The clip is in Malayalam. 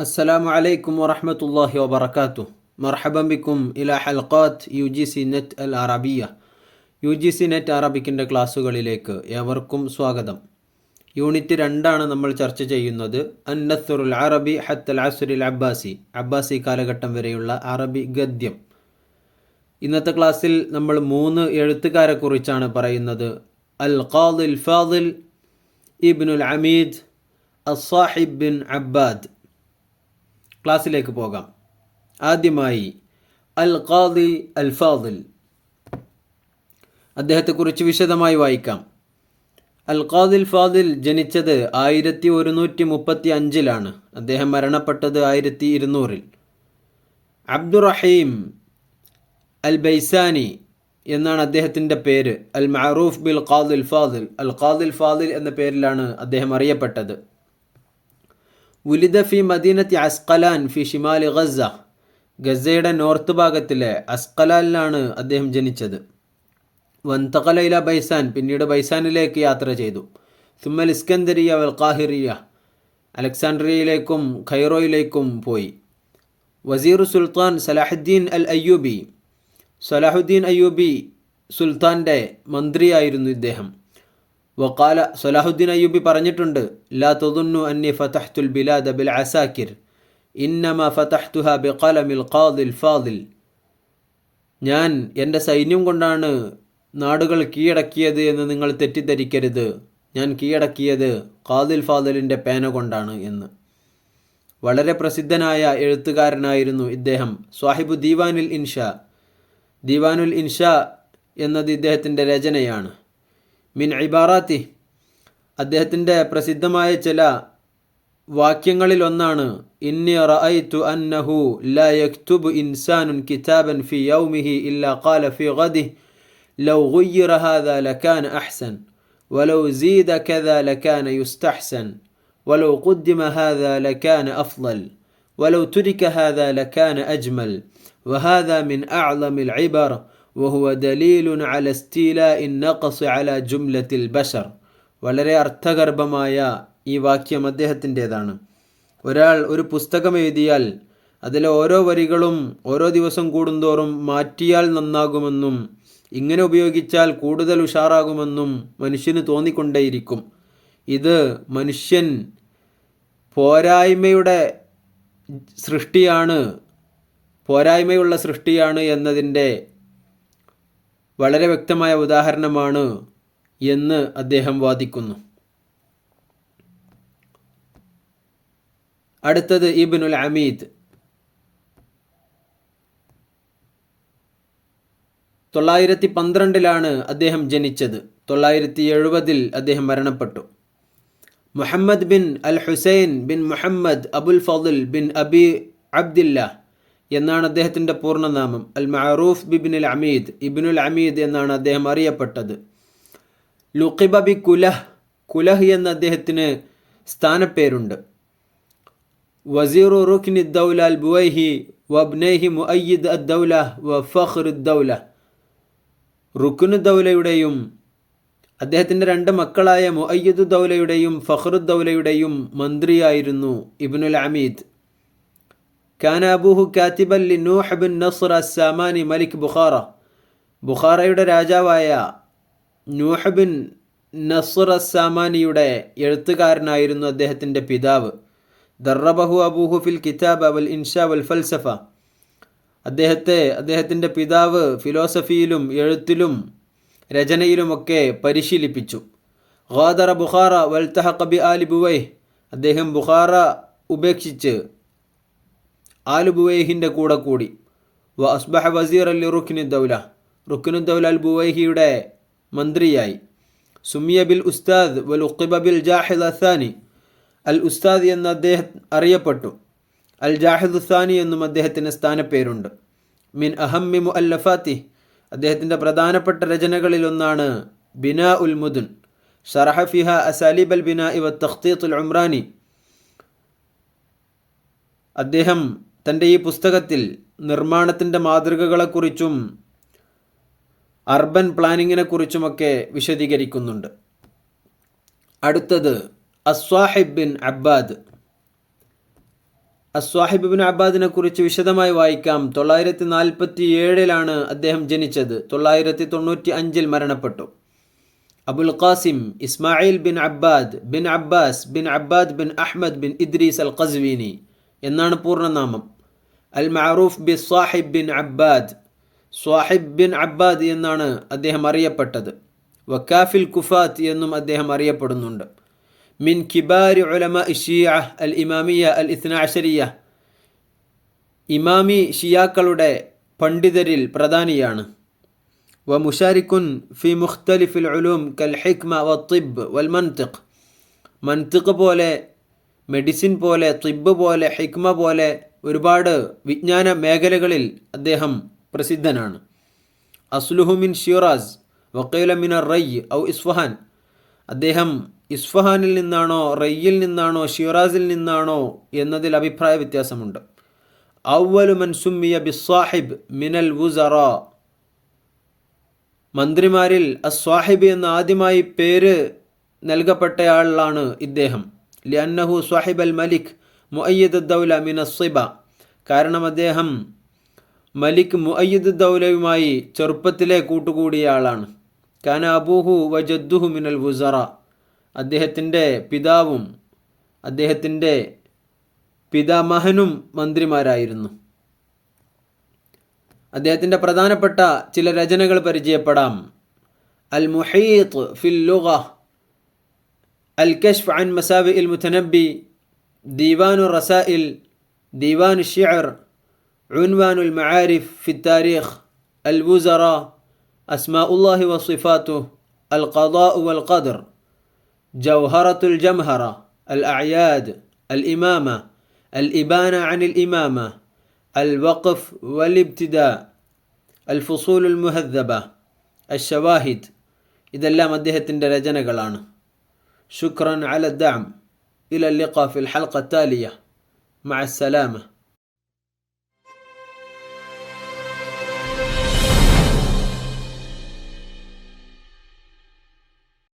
السلام عليكم ورحمة الله وبركاته. مرحبا بكم إلى حلقات UGC നെറ്റ് അൽ അറബിയ. UGC നെറ്റ് അറബിക്കിൻ്റെ ക്ലാസ്സുകളിലേക്ക് ഏവർക്കും സ്വാഗതം. യൂണിറ്റ് 2 നമ്മൾ ചർച്ച ചെയ്യുന്നത് അന്നസുറുൽ അറബി ഹത്തൽ അസ്റിൽ അബ്ബാസി കാലഘട്ടം വരെയുള്ള അറബി ഗദ്യം. ഇന്നത്തെ ക്ലാസ്സിൽ നമ്മൾ 3 എഴുത്തുകാരെ കുറിച്ചാണ് പറയുന്നത്. അൽ ഖാദിൽ ഫാദിൽ, ഇബ്നുൽ അമീദ്, അസ്സാഹിബ് ബിൻ അബ്ബാദ്. ക്ലാസ്സിലേക്ക് പോകാം. ആദ്യമായി അൽ ഖാദി അൽ ഫാദിൽ, അദ്ദേഹത്തെക്കുറിച്ച് വിശദമായി വായിക്കാം. അൽ ഖാദിൽ ഫാദിൽ ജനിച്ചത് 1135 അദ്ദേഹം മരണപ്പെട്ടത് 1200. അബ്ദുറഹീം അൽ ബൈസാനി എന്നാണ് അദ്ദേഹത്തിൻ്റെ പേര്. അൽ മഅറൂഫ് ബിൽ ഖാദിൽ ഫാദിൽ, അൽ ഖാദിൽ ഫാദിൽ എന്ന പേരിലാണ് അദ്ദേഹം അറിയപ്പെട്ടത്. ഉലിദ ഫി മദീനത്തി അസ്കലാൻ ഫി ഷിമാലി ഗസ, ഗസയുടെ നോർത്ത് ഭാഗത്തിലെ അസ്കലാനിലാണ് അദ്ദേഹം ജനിച്ചത്. വന്തഖല ഇല ബൈസാൻ, പിന്നീട് ബൈസാനിലേക്ക് യാത്ര ചെയ്തു. സുമ്മൽ ഇസ്കന്ദരിയ വൽ ഖാഹിറിയ, അലക്സാണ്ട്രിയയിലേക്കും ഖൈറോയിലേക്കും പോയി. വസീറു സുൽത്താൻ സലാഹുദ്ദീൻ അൽ അയ്യൂബി, സലാഹുദ്ദീൻ അയ്യൂബി സുൽത്താൻ്റെ മന്ത്രിയായിരുന്നു ഇദ്ദേഹം. വഖാല, സലാഹുദ്ദീൻ അയ്യൂബി പറഞ്ഞിട്ടുണ്ട്, ലാ തദുന്നു അന്നി ഫതഹ്തുൽ ബിലാദ ബിൽ അസാക്കിർ ഇന്നമാ ഫതഹ്തുഹ ബിഖലമിൽ ഖാദിൽ ഫാദിൽ. ഞാൻ എൻ്റെ സൈന്യം കൊണ്ടാണ് നാടുകൾ കീഴടക്കിയത് എന്ന് നിങ്ങൾ തെറ്റിദ്ധരിക്കരുത്. ഞാൻ കീഴടക്കിയത് ഖാദിൽ ഫാദിലിൻ്റെ പേന കൊണ്ടാണ് എന്ന്. വളരെ പ്രസിദ്ധനായ എഴുത്തുകാരനായിരുന്നു ഇദ്ദേഹം. സ്വാഹിബു ദീവാനുൽ ഇൻഷാ, ദീവാനുൽ ഇൻഷാ എന്നത് ഇദ്ദേഹത്തിൻ്റെ രചനയാണ്. മിൻ ഇബാറാത്തി, അദ്ദേഹത്തിൻ്റെ പ്രസിദ്ധമായ ചില വാക്യങ്ങളിൽ ഒന്നാണ്, ഇന്നി റഅയ്തു അന്നഹു ലാ യക്തുബു ഇൻസാനുൻ കിതാബൻ ഫി യൗമിഹി ഇല്ലാ ഖാല ഫി ഗദിഹി ലൗ ഗുയ്യിറ ഹാദാ ലകാന അഹ്സൻ വലൗ സീദ കദാ ലകാന യുസ്തഹ്സൻ വലൗ ഖുദ്ദിമ ഹാദാ ലകാന അഫ്ളൽ വലൗ തുരിക ഹാദാ ലകാന അജ്മൽ വഹാദാ മിൻ അഅ്ളമിൽ ഇബർ വഹുവ ദലീലുൻ അല ഇസ്തിലാഇ നഖസ് അല ജുംലത്തിൽ ബശർ. വളരെ അർത്ഥഗർഭമായ ഈ വാക്യം അദ്ദേഹത്തിൻ്റേതാണ്. ഒരാൾ ഒരു പുസ്തകം എഴുതിയാൽ അതിലെ ഓരോ വരികളും ഓരോ ദിവസം കൂടുന്തോറും മാറ്റിയാൽ നന്നാകുമെന്നും ഇങ്ങനെ ഉപയോഗിച്ചാൽ കൂടുതൽ ഉഷാറാകുമെന്നും മനുഷ്യന് തോന്നിക്കൊണ്ടേയിരിക്കും. ഇത് മനുഷ്യൻ പോരായ്മയുള്ള സൃഷ്ടിയാണ് എന്നതിൻ്റെ വളരെ വ്യക്തമായ ഉദാഹരണമാണ് എന്ന് അദ്ദേഹം വാദിക്കുന്നു. അടുത്തത് ഇബ്നുൽ അമീദ്. 912 അദ്ദേഹം ജനിച്ചത്. 970 അദ്ദേഹം മരണപ്പെട്ടു. Muhammad bin al Hussain bin Muhammad Abul Fadl bin Abi Abdillah എന്നാണ് അദ്ദേഹത്തിൻ്റെ പൂർണ്ണനാമം. അൽ മഅറൂഫ് ബിബ്നുൽ അമീദ്, ഇബ്നുൽ അമീദ് എന്നാണ് അദ്ദേഹം അറിയപ്പെട്ടത്. ലുഖിബ ബി കുലഹ്, കുലഹ് എന്ന അദ്ദേഹത്തിന് സ്ഥാനപ്പേരുണ്ട്. വസീറു റുക്നി ദൗല അൽ ബുവൈഹി വബ്നൈഹി മുഅയ്യിദ് അദ്ദൗല വ ഫഖ്ർ ദൗല, റുക്നു ദൗലയുടെയും അദ്ദേഹത്തിൻ്റെ 2 മക്കളായ മുഅയ്യിദു ദൗലയുടെയും ഫഖ്റു ദൗലയുടെയും മന്ത്രിയായിരുന്നു ഇബ്നുൽ അമീദ്. കാന അബൂഹു കാത്തിബൻ ലിനൂഹ് ബിൻ നസ്ർ അസ്സാമാനി മലിക് ബുഖാറ, ബുഖാറയുടെ രാജാവായ നൂഹ് ബിൻ നസ്ർ അസ്സാമാനിയുടെ എഴുത്തുകാരനായിരുന്നു അദ്ദേഹത്തിൻ്റെ പിതാവ്. ദർറബഹു അബൂഹു ഫിൽ കിതാബ വൽ ഇൻഷാ വൽ ഫൽസഫ, അദ്ദേഹത്തിൻ്റെ പിതാവ് ഫിലോസഫിയിലും എഴുത്തിലും രചനയിലുമൊക്കെ പരിശീലിപ്പിച്ചു. ഗാദറ ബുഖാറ വൽതഹഖ ബി ആലി ബുവൈഹ്, അദ്ദേഹം ബുഖാറ ഉപേക്ഷിച്ച് ആലു ബുവൈഹിൻ്റെ കൂടെ കൂടി. വ അസ്ബഹ വസീർ അൽ റുക്നു ദൗല, റുക്നു ദൗല അൽ ബുവൈഹിയുടെ മന്ത്രിയായി. സുമിയ ബിൽ ഉസ്താദ് വൽ ഉഖിബ ബിൽ ജാഹിദ് അസാനി, അൽ ഉസ്താദ് എന്ന് അദ്ദേഹം അറിയപ്പെട്ടു. അൽ ജാഹിദ് സാനി എന്നും അദ്ദേഹത്തിന് സ്ഥാനപ്പേരുണ്ട്. മിൻ അഹമ്മി മുഅല്ലഫാത്തി, അദ്ദേഹത്തിൻ്റെ പ്രധാനപ്പെട്ട രചനകളിലൊന്നാണ് ബിനാ ഉൽ മുദുൻ, ഷറഹ ഫിഹ അസാലിബ് അൽ ബിനാഇ വ തഖ്തീത്ത് അൽ ഉംറാനി. അദ്ദേഹം തൻ്റെ ഈ പുസ്തകത്തിൽ നിർമ്മാണത്തിൻ്റെ മാതൃകകളെക്കുറിച്ചും അർബൻ പ്ലാനിങ്ങിനെക്കുറിച്ചുമൊക്കെ വിശദീകരിക്കുന്നുണ്ട്. അടുത്തത് അസ്വാഹിബ് ബിൻ അബ്ബാദ്. അസ്വാഹിബ് ഇബ്നു അബ്ബാദിനെ കുറിച്ച് വിശദമായി വായിക്കാം. 947 അദ്ദേഹം ജനിച്ചത്. 995 മരണപ്പെട്ടു. Abul Qasim Ismail bin Abbad bin Abbas bin Abbad bin Ahmad bin Idris al Qazwini എന്നാണ് പൂർണ്ണനാമം. Al Maaruf bi Sahib bin Abbad, Sahib bin Abbad എന്നാണ് അദ്ദേഹം അറിയപ്പെട്ടത്. വക്കാഫിൽ കുഫാത്ത് എന്നും അദ്ദേഹം അറിയപ്പെടുന്നുണ്ട്. മിൻ കിബാരി ഉലമാ ഷിയ അൽ ഇമാമിയ അൽ ഇത്ന അശരിയ, ഇമാമി ഷിയാക്കളുടെ പണ്ഡിതരിൽ പ്രധാനിയാണ്. വ മുഷാരിക്കുൻ ഫി മുഖ്തലിഫിൽ ഉലൂം കൽ ഹിക്മ വ തിബ് വൽ മൻതിഖ്, മൻതിഖ് പോലെ, മെഡിസിൻ പോലെ, തിബ് പോലെ, ഹിക്മ പോലെ ഒരുപാട് വിജ്ഞാന മേഖലകളിൽ അദ്ദേഹം പ്രസിദ്ധനാണ്. അസ്ലുഹു മിൻ ഷിറാസ് വഖീല മിൻ റൈ ഔ ഇസ്ഫഹാൻ, അദ്ദേഹം ഇസ്ഫഹാനിൽ നിന്നാണോ റയ്യിൽ നിന്നാണോ ഷിറാസിൽ നിന്നാണോ എന്നതിൽ അഭിപ്രായ വ്യത്യാസമുണ്ട്. അവ്വലു മൻ സുമ്മിയ ബിസ്സാഹിബ് മിനൽ വുസറ, മന്ത്രിമാരിൽ അസ്വാഹിബ് എന്ന ആദ്യമായി പേര് നൽകപ്പെട്ടയാളാണ് ഇദ്ദേഹം. ലിഅന്നഹു സ്വാഹിബ് അൽ മലിക് മുഅയ്യിദ് ദൗല മിൻ അസ്സിബ, കാരണം അദ്ദേഹം മലിക് മുഅയ്യിദ് ദൗലയുമായി ചെറുപ്പത്തിലെ കൂട്ടുകൂടിയ ആളാണ്. കാന അബൂഹു വജദ്ദുഹു മിനൽ വുസറ, അദ്ദേഹത്തിൻ്റെ പിതാവും അദ്ദേഹത്തിൻ്റെ പിതാമഹനും മന്ത്രിമാരായിരുന്നു. അദ്ദേഹത്തിൻ്റെ പ്രധാനപ്പെട്ട ചില രചനകൾ പരിചയപ്പെടാം. അൽ മുഹീത്ത് ഫിൽ ലുഗ, അൽ കശ്ഫ് അൻ മസാവിഇൽ മുതനബ്ബി, ദീവാനു റസാഇൽ, ദീവാനു ഷിഅർ, ഉൻവാനുൽ മആരിഫ് ഫി താരീഖ്, അൽ വുസറ, അസ്മാഉല്ലാഹി വസിഫാതുഹു, അൽ ഖദാഉ വൽ ഖദർ, ജൗഹറത്തുൽ ജംഹറ, അൽ അഅയാദ്, അൽ ഇമാമ, അൽ ഇബാന അനിൽ ഇമാമ, അൽ വഖഫ് വൽ ഇബ്തിദാ, അൽ ഫുസൂലുൽ മുഹദ്ദബ, അൽ ഷവാഹിദ്, ഇതെല്ലാം അദ്ദേഹത്തിൻ്റെ രചനകളാണ്. ശുക്രൻ അല ദഅം, ഇല ലിഖാ ഫിൽ ഹൽഖ താലിയ, മഅ സലാമ.